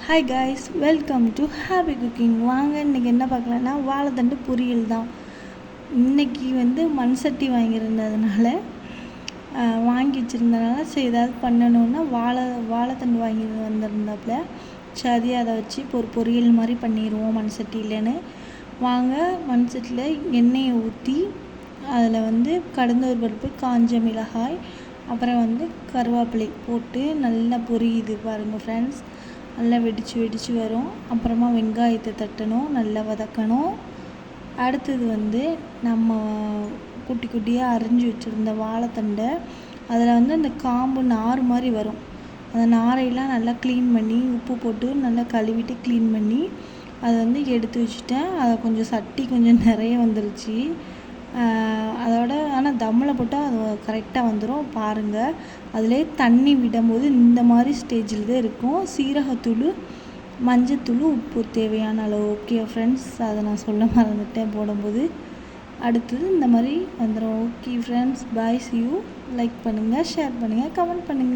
Hi guys, welcome to happy cooking. வாங்க இன்றைக்கி என்ன பார்க்கலான்னா வாழைத்தண்டு பொரியல் தான். இன்றைக்கி மண் சட்டி வாங்கியிருந்ததுனால வாங்கி வச்சுருந்தனால சரி ஏதாவது பண்ணணுன்னா வாழைத்தண்டு வாங்கி வந்திருந்தாப்புல. சரி அதை வச்சு ஒரு பொரியல் மாதிரி பண்ணிடுவோம் மண் சட்டியிலன்னு. வாங்க மண் சட்டியில் எண்ணெயை ஊற்றி அதில் கடந்தோர் பருப்பு, காஞ்ச மிளகாய், அப்புறம் கருவேப்பிலை போட்டு நல்லா பொரியுது பாருங்கள் ஃப்ரெண்ட்ஸ். நல்லா வெடித்து வரும். அப்புறமா வெங்காயத்தை தட்டணும், நல்லா வதக்கணும். அடுத்தது நம்ம குட்டி குட்டியாக அரிஞ்சு வச்சுருந்த வாழைத்தண்டை அதில் அந்த காம்பு நார் மாதிரி வரும். அந்த நாரையெல்லாம் நல்லா க்ளீன் பண்ணி உப்பு போட்டு நல்லா கழுவிட்டு க்ளீன் பண்ணி அதை எடுத்து வச்சுட்டேன். அதை சட்டி கொஞ்சம் நிறைய வந்துருச்சு. அதோட ஆனால் தம்மில் போட்டால் அது கரெக்டாக வந்துடும் பாருங்கள். அதிலே தண்ணி விடும்போது இந்த மாதிரி ஸ்டேஜில் தான் இருக்கும். சீரகத்தூள், மஞ்சத்தூள், உப்பு தேவையான அளவு. ஓகே ஃப்ரெண்ட்ஸ், அதை நான் சொல்ல மறந்துட்டேன் போடும்போது. அடுத்தது இந்த மாதிரி வந்துடும். Okay friends, bye, see you. Like பண்ணுங்கள், ஷேர் பண்ணுங்கள், கமெண்ட் பண்ணுங்கள்.